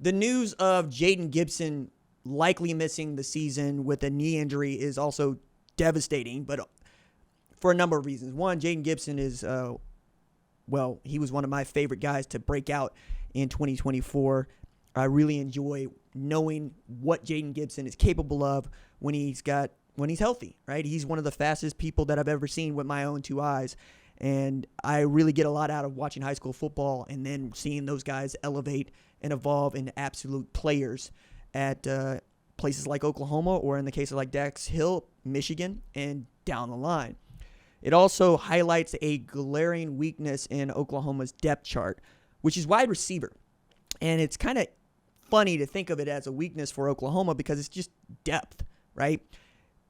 The news of Jayden Gibson likely missing the season with a knee injury is also devastating, but for a number of reasons. One, Jayden Gibson is, he was one of my favorite guys to break out in 2024. I really enjoy knowing what Jayden Gibson is capable of when he's healthy, right? He's one of the fastest people that I've ever seen with my own two eyes. And I really get a lot out of watching high school football and then seeing those guys elevate and evolve into absolute players at places like Oklahoma, or in the case of like Dax Hill, Michigan, and down the line. It also highlights a glaring weakness in Oklahoma's depth chart, which is wide receiver. And it's kind of funny to think of it as a weakness for Oklahoma because it's just depth, right?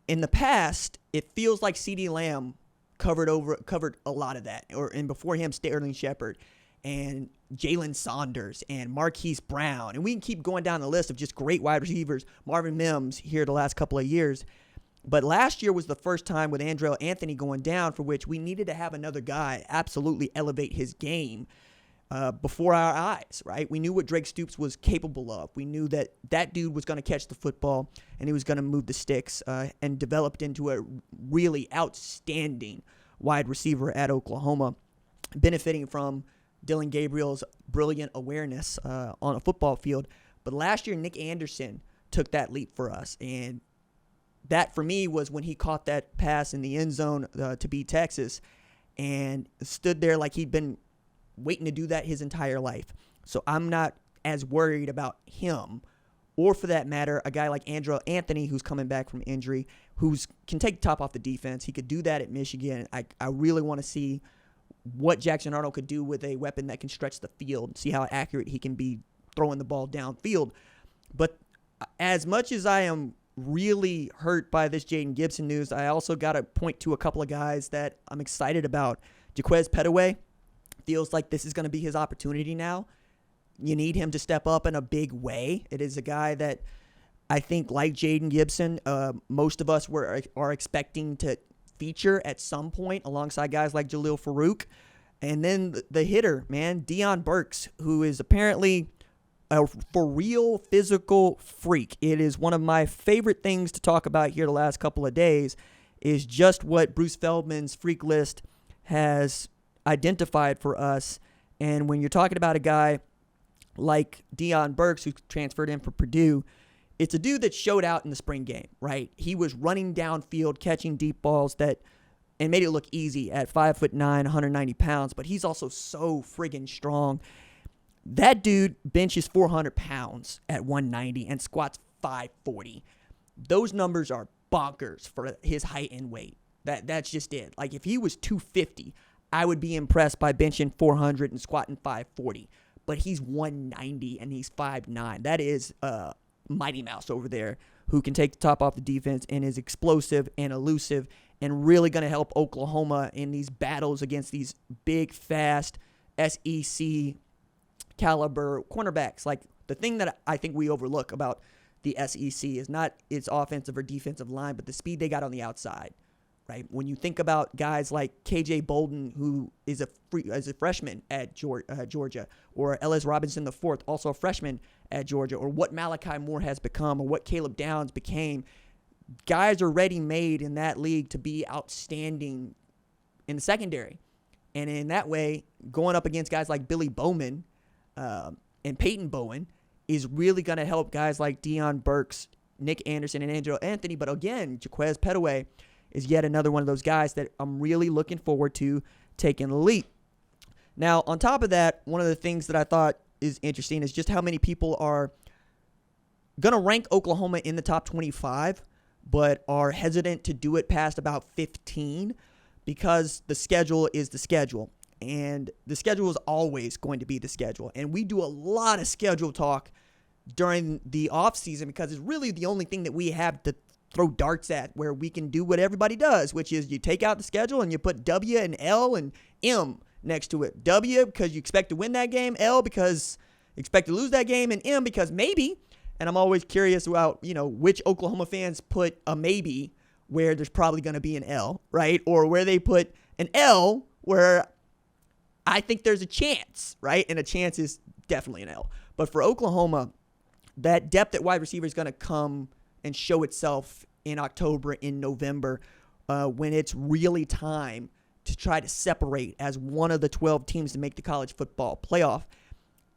In the past, it feels like CeeDee Lamb covered a lot of that, and before him, Sterling Shepard and Jalen Saunders and Marquise Brown. And we can keep going down the list of just great wide receivers, Marvin Mims here the last couple of years. But last year was the first time with Andrell Anthony going down for which we needed to have another guy absolutely elevate his game before our eyes, right? We knew what Drake Stoops was capable of. We knew that that dude was going to catch the football and he was going to move the sticks and developed into a really outstanding wide receiver at Oklahoma, benefiting from Dylan Gabriel's brilliant awareness on a football field. But last year, Nick Anderson took that leap for us. And that, for me, was when he caught that pass in the end zone to beat Texas and stood there like he'd been waiting to do that his entire life. So I'm not as worried about him, or for that matter, a guy like Andrell Anthony who's coming back from injury, can take the top off the defense. He could do that at Michigan. I really want to see what Jackson Arnold could do with a weapon that can stretch the field, see how accurate he can be throwing the ball downfield. But as much as I am really hurt by this Jayden Gibson news, I also got to point to a couple of guys that I'm excited about. Jaquez Petaway feels like this is going to be his opportunity now. You need him to step up in a big way. It is a guy that I think, like Jayden Gibson, most of us are expecting to feature at some point alongside guys like Jalil Farouk. And then the hitter, man, Deion Burks, who is apparently a for real physical freak. It is one of my favorite things to talk about here the last couple of days, is just what Bruce Feldman's freak list has identified for us. And when you're talking about a guy like Deion Burks, who transferred in from Purdue, it's a dude that showed out in the spring game, right? He was running downfield, catching deep balls and made it look easy at 5'9", 190 pounds, but he's also so friggin' strong. That dude benches 400 pounds at 190 and squats 540. Those numbers are bonkers for his height and weight. That's just it. Like, if he was 250, I would be impressed by benching 400 and squatting 540. But he's 190 and he's 5'9". That is Mighty Mouse over there, who can take the top off the defense and is explosive and elusive and really going to help Oklahoma in these battles against these big, fast SEC caliber cornerbacks. Like, the thing that I think we overlook about the SEC is not its offensive or defensive line, but the speed they got on the outside, right? When you think about guys like KJ Bolden, who is a freshman at Georgia, or Ellis Robinson IV, also a freshman at Georgia, or what Malachi Moore has become, or what Caleb Downs became, guys are ready-made in that league to be outstanding in the secondary. And in that way, going up against guys like Billy Bowman and Peyton Bowen is really going to help guys like Deion Burks, Nick Anderson, and Andrell Anthony. But again, Jaquez Petaway is yet another one of those guys that I'm really looking forward to taking the leap. Now, on top of that, one of the things that I thought is interesting is just how many people are going to rank Oklahoma in the top 25, but are hesitant to do it past about 15 because the schedule is the schedule. And the schedule is always going to be the schedule. And we do a lot of schedule talk during the offseason because it's really the only thing that we have to throw darts at, where we can do what everybody does, which is you take out the schedule and you put W and L and M next to it. W because you expect to win that game, L because you expect to lose that game, and M because maybe. And I'm always curious about, which Oklahoma fans put a maybe where there's probably going to be an L, right? Or where they put an L where I think there's a chance, right? And a chance is definitely an L. But for Oklahoma, that depth at wide receiver is going to come and show itself in October, in November, when it's really time to try to separate as one of the 12 teams to make the college football playoff.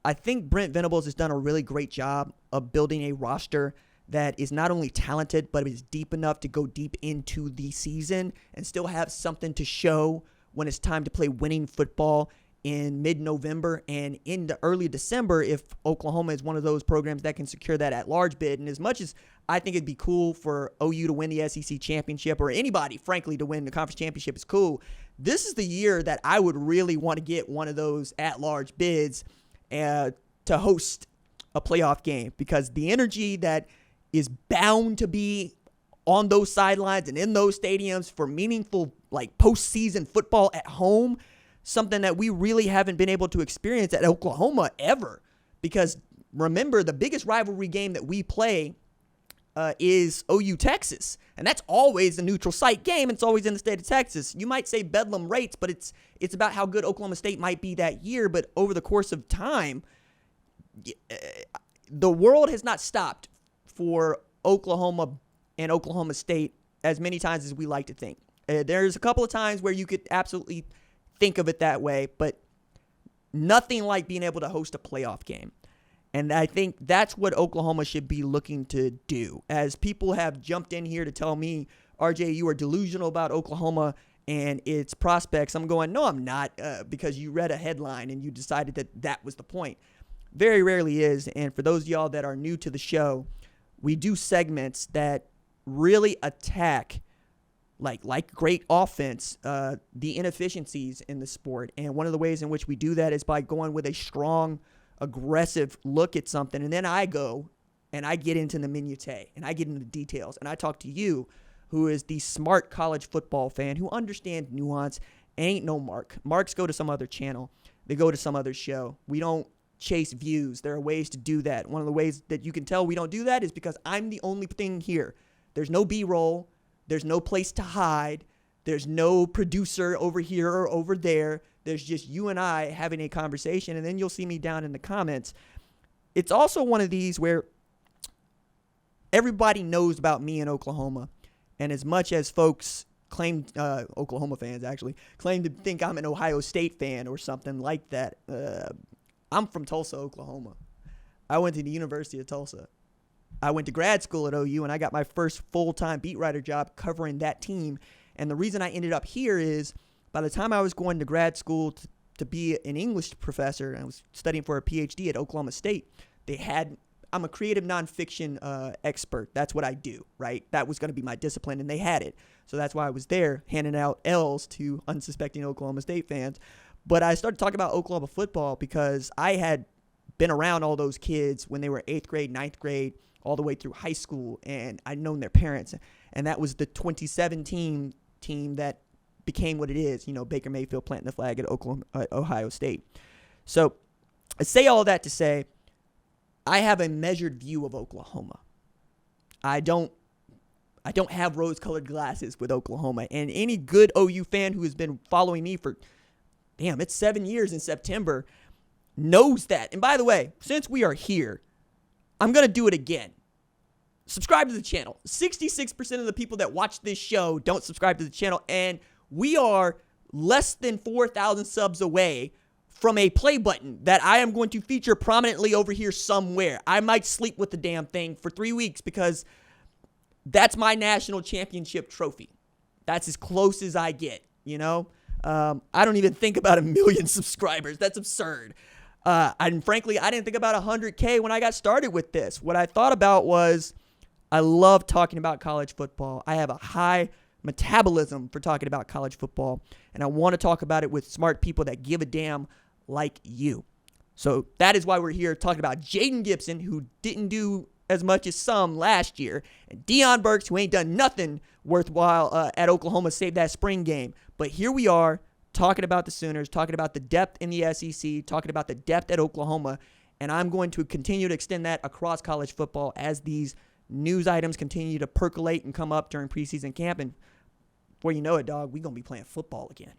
I think Brent Venables has done a really great job of building a roster that is not only talented, but is deep enough to go deep into the season and still have something to show when it's time to play winning football in mid-November and into early December if Oklahoma is one of those programs that can secure that at-large bid. And as much as I think it'd be cool for OU to win the SEC championship, or anybody, frankly, to win the conference championship is cool, this is the year that I would really want to get one of those at-large bids to host a playoff game, because the energy that is bound to be on those sidelines and in those stadiums for meaningful, like, postseason football at home, something that we really haven't been able to experience at Oklahoma ever. Because remember, the biggest rivalry game that we play is OU Texas, and that's always a neutral site game. It's always in the state of Texas. You might say Bedlam rates, but it's about how good Oklahoma State might be that year. But over the course of time, the world has not stopped for Oklahoma and Oklahoma State as many times as we like to think. There's a couple of times where you could absolutely think of it that way, but nothing like being able to host a playoff game. And I think that's what Oklahoma should be looking to do. As people have jumped in here to tell me, RJ, you are delusional about Oklahoma and its prospects, I'm going, no, I'm not, because you read a headline and you decided that that was the point. Very rarely is. And for those of y'all that are new to the show, we do segments that really attack, like great offense, the inefficiencies in the sport. And one of the ways in which we do that is by going with a strong, aggressive look at something. And then I go and I get into the minutiae and I get into the details. And I talk to you, who is the smart college football fan who understands nuance. Ain't no Mark. Marks go to some other channel. They go to some other show. We don't chase views. There are ways to do that. One of the ways that you can tell we don't do that is because I'm the only thing here. There's no B-roll. There's no place to hide. There's no producer over here or over there. There's just you and I having a conversation, and then you'll see me down in the comments. It's also one of these where everybody knows about me in Oklahoma, and as much as folks claim, Oklahoma fans actually, claim to think I'm an Ohio State fan or something like that, I'm from Tulsa, Oklahoma. I went to the University of Tulsa. I went to grad school at OU, and I got my first full-time beat writer job covering that team. And the reason I ended up here is by the time I was going to grad school to be an English professor, and I was studying for a PhD at Oklahoma State, I'm a creative nonfiction expert. That's what I do, right? That was going to be my discipline, and they had it. So that's why I was there handing out L's to unsuspecting Oklahoma State fans. But I started talking about Oklahoma football because I had been around all those kids when they were 8th grade, 9th grade, all the way through high school, and I'd known their parents. And that was the 2017 team that became what it is, Baker Mayfield planting the flag at Ohio State. So I say all that to say I have a measured view of Oklahoma. I don't have rose-colored glasses with Oklahoma. And any good OU fan who has been following me for, it's 7 years in September, knows that. And by the way, since we are here, I'm going to do it again. Subscribe to the channel. 66% of the people that watch this show don't subscribe to the channel, and we are less than 4,000 subs away from a play button that I am going to feature prominently over here somewhere. I might sleep with the damn thing for 3 weeks because that's my national championship trophy. That's as close as I get, I don't even think about 1 million subscribers. That's absurd. And frankly, I didn't think about 100K when I got started with this. What I thought about was I love talking about college football. I have a high metabolism for talking about college football, and I want to talk about it with smart people that give a damn like you. So that is why we're here talking about Jayden Gibson, who didn't do as much as some last year, and Deion Burks, who ain't done nothing worthwhile at Oklahoma save that spring game. But here we are talking about the Sooners, talking about the depth in the SEC, talking about the depth at Oklahoma, and I'm going to continue to extend that across college football as these news items continue to percolate and come up during preseason camp. And before you know it, dog, we're going to be playing football again.